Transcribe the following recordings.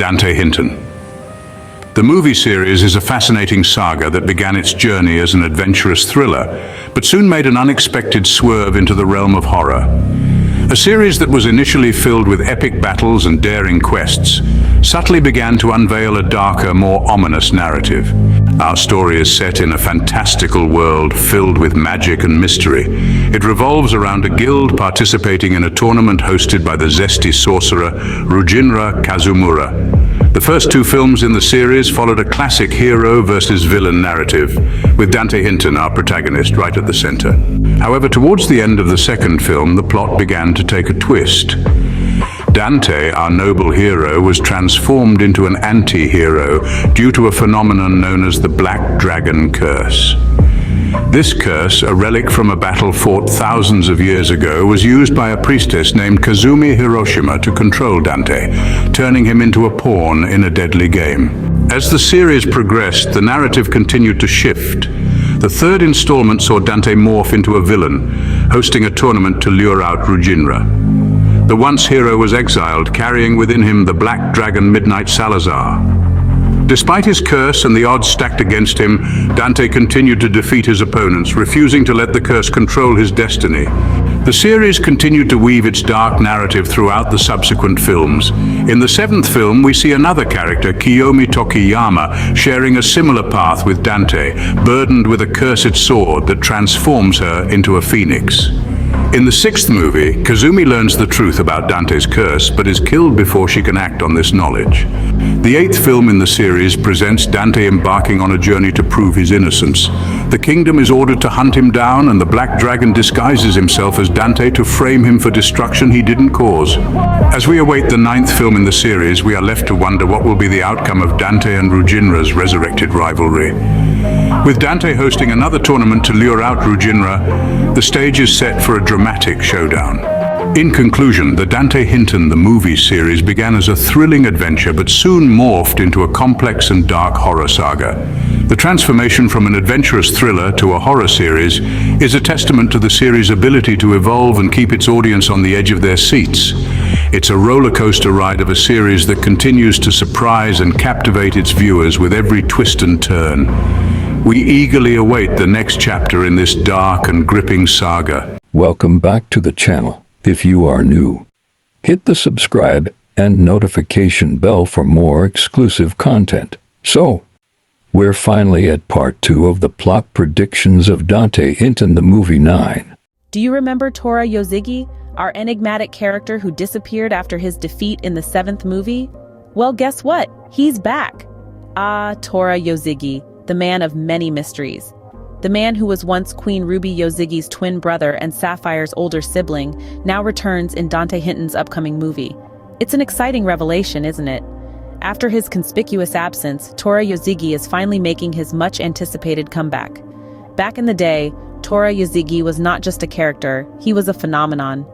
Dante Hinton. The movie series is a fascinating saga that began its journey as an adventurous thriller, but soon made an unexpected swerve into the realm of horror. A series that was initially filled with epic battles and daring quests subtly began to unveil a darker, more ominous narrative. Our story is set in a fantastical world filled with magic and mystery. It revolves around a guild participating in a tournament hosted by the zesty sorcerer Rujinra Kazumura. The first two films in the series followed a classic hero versus villain narrative, with Dante Hinton, our protagonist, right at the center. However, towards the end of the second film, the plot began to take a twist. Dante, our noble hero, was transformed into an anti-hero due to a phenomenon known as the Black Dragon Curse. This curse, a relic from a battle fought thousands of years ago, was used by a priestess named Kazumi Hiroshima to control Dante, turning him into a pawn in a deadly game. As the series progressed, the narrative continued to shift. The third installment saw Dante morph into a villain, hosting a tournament to lure out Rujinra. The once hero was exiled, carrying within him the Black Dragon Midnight Salazar. Despite his curse and the odds stacked against him, Dante continued to defeat his opponents, refusing to let the curse control his destiny. The series continued to weave its dark narrative throughout the subsequent films. In the seventh film, we see another character, Kiyomi Tokiyama, sharing a similar path with Dante, burdened with a cursed sword that transforms her into a phoenix. In the sixth movie, Kazumi learns the truth about Dante's curse, but is killed before she can act on this knowledge. The eighth film in the series presents Dante embarking on a journey to prove his innocence. The kingdom is ordered to hunt him down, and the Black Dragon disguises himself as Dante to frame him for destruction he didn't cause. As we await the ninth film in the series, we are left to wonder what will be the outcome of Dante and Rujinra's resurrected rivalry. With Dante hosting another tournament to lure out Rujinra, the stage is set for a dramatic showdown. In conclusion, the Dante Hinton The Movie series began as a thrilling adventure but soon morphed into a complex and dark horror saga. The transformation from an adventurous thriller to a horror series is a testament to the series' ability to evolve and keep its audience on the edge of their seats. It's a roller coaster ride of a series that continues to surprise and captivate its viewers with every twist and turn. We eagerly await the next chapter in this dark and gripping saga. Welcome back to the channel. If you are new, hit the subscribe and notification bell for more exclusive content. So, we're finally at part 2 of the plot predictions of Dante Hinton The Movie 9. Do you remember Tora Yozigi, our enigmatic character who disappeared after his defeat in the 7th movie? Well, guess what? He's back. Tora Yozigi, the man of many mysteries. The man who was once Queen Ruby Yozigi's twin brother and Sapphire's older sibling now returns in Dante Hinton's upcoming movie. It's an exciting revelation, isn't it? After his conspicuous absence, Tora Yozigi is finally making his much-anticipated comeback. Back in the day, Tora Yozigi was not just a character, he was a phenomenon.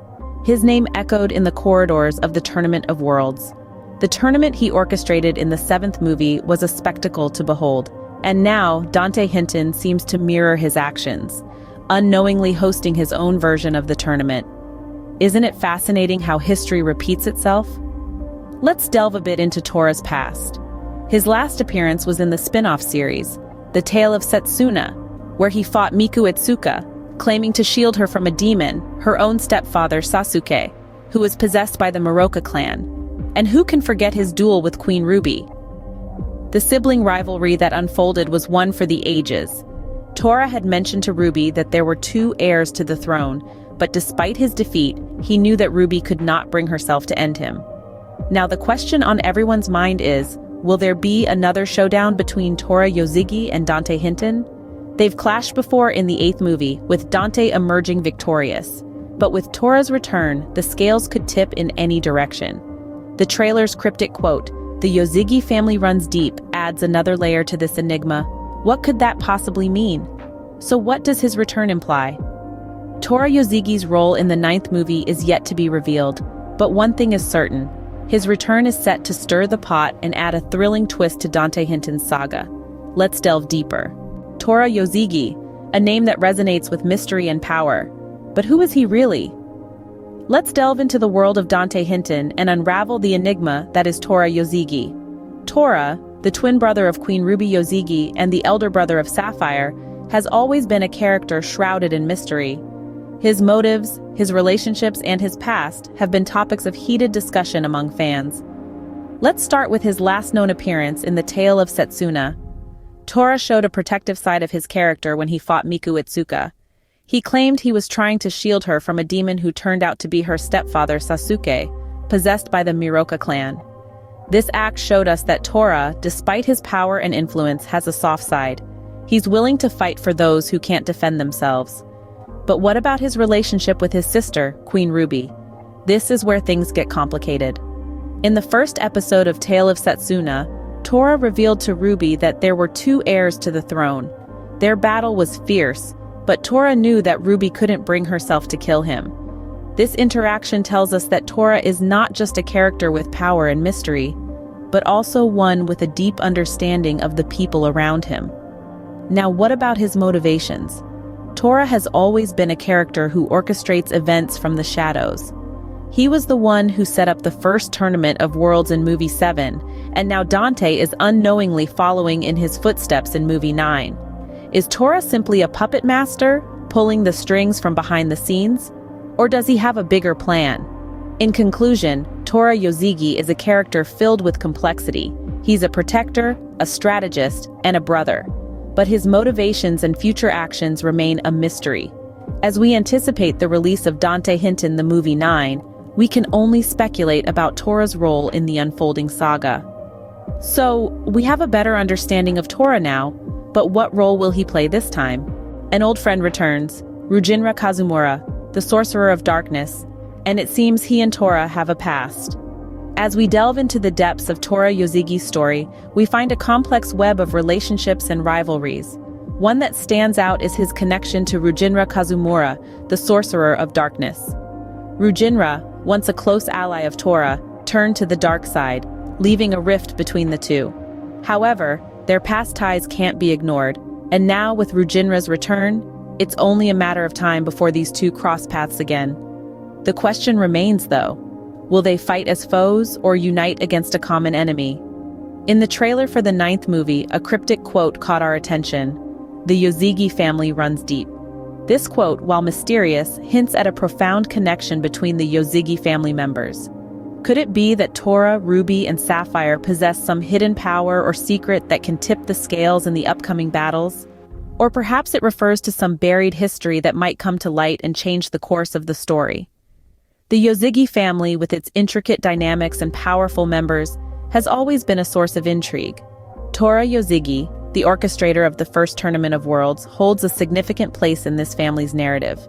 His name echoed in the corridors of the Tournament of Worlds. The tournament he orchestrated in the 7th movie was a spectacle to behold. And now, Dante Hinton seems to mirror his actions, unknowingly hosting his own version of the tournament. Isn't it fascinating how history repeats itself? Let's delve a bit into Tora's past. His last appearance was in the spin-off series, The Tale of Setsuna, where he fought Miku Itsuka, claiming to shield her from a demon, her own stepfather Sasuke, who was possessed by the Muroka clan. And who can forget his duel with Queen Ruby? The sibling rivalry that unfolded was one for the ages. Tora had mentioned to Ruby that there were 2 heirs to the throne, but despite his defeat, he knew that Ruby could not bring herself to end him. Now the question on everyone's mind is, will there be another showdown between Tora Yozigi and Dante Hinton? They've clashed before in the 8th movie, with Dante emerging victorious. But with Tora's return, the scales could tip in any direction. The trailer's cryptic quote, "The Yozigi family runs deep," adds another layer to this enigma. What could that possibly mean? So what does his return imply? Tora Yozigi's role in the 9th movie is yet to be revealed, but one thing is certain. His return is set to stir the pot and add a thrilling twist to Dante Hinton's saga. Let's delve deeper. Tora Yozigi, a name that resonates with mystery and power. But who is he really? Let's delve into the world of Dante Hinton and unravel the enigma that is Tora Yozigi. Tora, the twin brother of Queen Ruby Yozigi and the elder brother of Sapphire, has always been a character shrouded in mystery. His motives, his relationships, and his past have been topics of heated discussion among fans. Let's start with his last known appearance in the Tale of Setsuna. Tora showed a protective side of his character when he fought Miku Itsuka. He claimed he was trying to shield her from a demon who turned out to be her stepfather Sasuke, possessed by the Miroka clan. This act showed us that Tora, despite his power and influence, has a soft side. He's willing to fight for those who can't defend themselves. But what about his relationship with his sister, Queen Ruby? This is where things get complicated. In the first episode of Tale of Setsuna, Tora revealed to Ruby that there were two heirs to the throne. Their battle was fierce, but Tora knew that Ruby couldn't bring herself to kill him. This interaction tells us that Tora is not just a character with power and mystery, but also one with a deep understanding of the people around him. Now, what about his motivations? Tora has always been a character who orchestrates events from the shadows. He was the one who set up the first tournament of worlds in Movie 7, and now Dante is unknowingly following in his footsteps in Movie 9. Is Tora simply a puppet master, pulling the strings from behind the scenes? Or does he have a bigger plan? In conclusion, Tora Yozigi is a character filled with complexity. He's a protector, a strategist, and a brother. But his motivations and future actions remain a mystery. As we anticipate the release of Dante Hinton The Movie 9, we can only speculate about Tora's role in the unfolding saga. So, we have a better understanding of Tora now, but what role will he play this time? An old friend returns, Rujinra Kazumura, the Sorcerer of Darkness, and it seems he and Tora have a past. As we delve into the depths of Tora Yozigi's story, we find a complex web of relationships and rivalries. One that stands out is his connection to Rujinra Kazumura, the Sorcerer of Darkness. Rujinra, once a close ally of Tora, turned to the dark side, leaving a rift between the two. However, their past ties can't be ignored, and now with Rujinra's return, it's only a matter of time before these two cross paths again. The question remains, though, will they fight as foes or unite against a common enemy? In the trailer for the 9th movie, a cryptic quote caught our attention. "The Yozigi family runs deep." This quote, while mysterious, hints at a profound connection between the Yozigi family members. Could it be that Tora, Ruby, and Sapphire possess some hidden power or secret that can tip the scales in the upcoming battles? Or perhaps it refers to some buried history that might come to light and change the course of the story. The Yozigi family, with its intricate dynamics and powerful members, has always been a source of intrigue. Tora Yozigi, the orchestrator of the first Tournament of Worlds, holds a significant place in this family's narrative.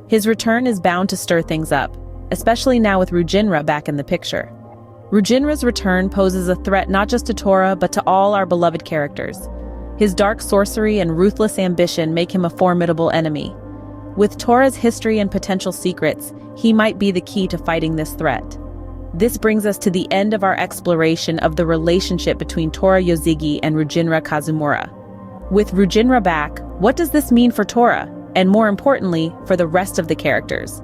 His return is bound to stir things up, especially now with Rujinra back in the picture. Rujinra's return poses a threat not just to Tora, but to all our beloved characters. His dark sorcery and ruthless ambition make him a formidable enemy. With Tora's history and potential secrets, he might be the key to fighting this threat. This brings us to the end of our exploration of the relationship between Tora Yozigi and Rujinra Kazumura. With Rujinra back, what does this mean for Tora, and more importantly, for the rest of the characters?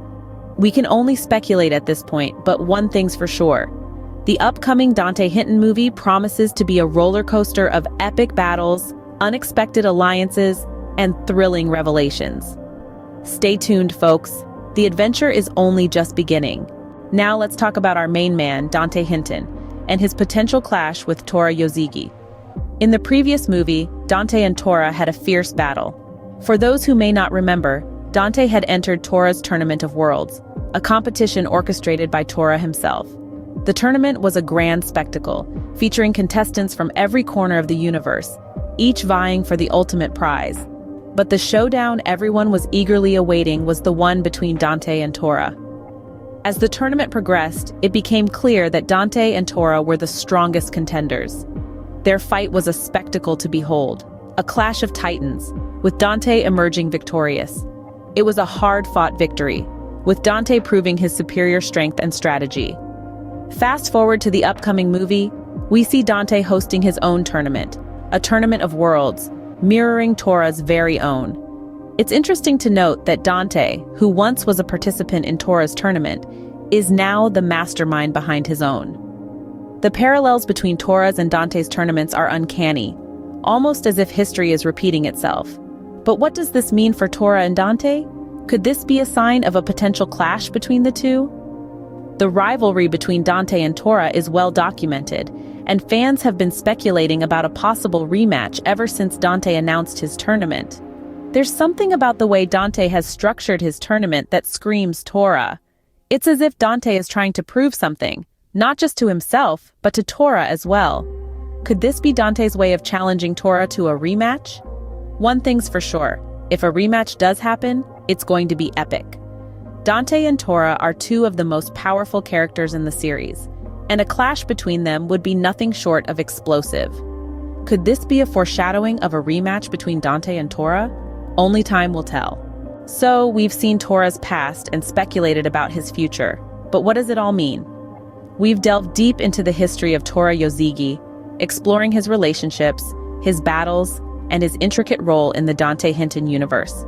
We can only speculate at this point, but one thing's for sure. The upcoming Dante Hinton movie promises to be a roller coaster of epic battles, unexpected alliances, and thrilling revelations. Stay tuned, folks. The adventure is only just beginning. Now let's talk about our main man, Dante Hinton, and his potential clash with Tora Yozigi. In the previous movie, Dante and Tora had a fierce battle. For those who may not remember, Dante had entered Tora's Tournament of Worlds, a competition orchestrated by Tora himself. The tournament was a grand spectacle, featuring contestants from every corner of the universe, each vying for the ultimate prize. But the showdown everyone was eagerly awaiting was the one between Dante and Tora. As the tournament progressed, it became clear that Dante and Tora were the strongest contenders. Their fight was a spectacle to behold, a clash of titans, with Dante emerging victorious. It was a hard-fought victory, with Dante proving his superior strength and strategy. Fast forward to the upcoming movie, we see Dante hosting his own tournament, a tournament of worlds, mirroring Tora's very own. It's interesting to note that Dante, who once was a participant in Tora's tournament, is now the mastermind behind his own. The parallels between Tora's and Dante's tournaments are uncanny, almost as if history is repeating itself. But what does this mean for Tora and Dante? Could this be a sign of a potential clash between the two? The rivalry between Dante and Tora is well documented, and fans have been speculating about a possible rematch ever since Dante announced his tournament. There's something about the way Dante has structured his tournament that screams Tora. It's as if Dante is trying to prove something, not just to himself, but to Tora as well. Could this be Dante's way of challenging Tora to a rematch? One thing's for sure, if a rematch does happen, it's going to be epic. Dante and Tora are two of the most powerful characters in the series, and a clash between them would be nothing short of explosive. Could this be a foreshadowing of a rematch between Dante and Tora? Only time will tell. So, we've seen Tora's past and speculated about his future, but what does it all mean? We've delved deep into the history of Tora Yoshigi, exploring his relationships, his battles, and his intricate role in the Dante Hinton universe.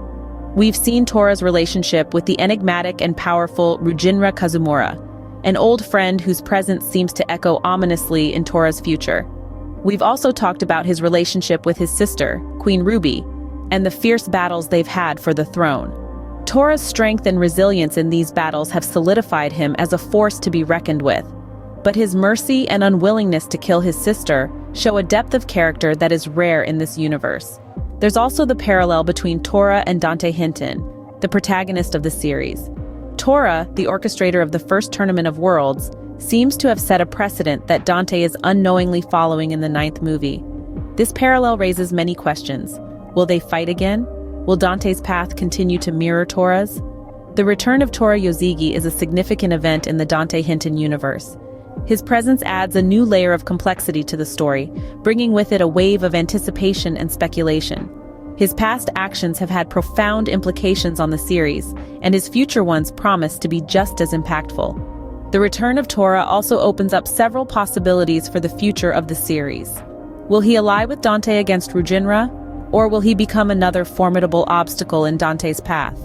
We've seen Tora's relationship with the enigmatic and powerful Rujinra Kazumura, an old friend whose presence seems to echo ominously in Tora's future. We've also talked about his relationship with his sister, Queen Ruby, and the fierce battles they've had for the throne. Tora's strength and resilience in these battles have solidified him as a force to be reckoned with. But his mercy and unwillingness to kill his sister show a depth of character that is rare in this universe. There's also the parallel between Tora and Dante Hinton, the protagonist of the series. Tora, the orchestrator of the first Tournament of Worlds, seems to have set a precedent that Dante is unknowingly following in the 9th movie. This parallel raises many questions. Will they fight again? Will Dante's path continue to mirror Tora's? The return of Tora Yoshigi is a significant event in the Dante Hinton universe. His presence adds a new layer of complexity to the story, bringing with it a wave of anticipation and speculation. His past actions have had profound implications on the series, and his future ones promise to be just as impactful. The return of Tora also opens up several possibilities for the future of the series. Will he ally with Dante against Rujinra? Or will he become another formidable obstacle in Dante's path?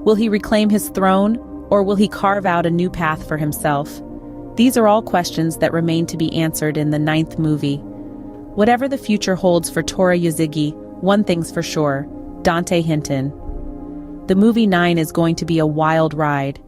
Will he reclaim his throne, or will he carve out a new path for himself? These are all questions that remain to be answered in the 9th movie. Whatever the future holds for Tora Yoshigi, one thing's for sure: Dante Hinton. The movie 9 is going to be a wild ride.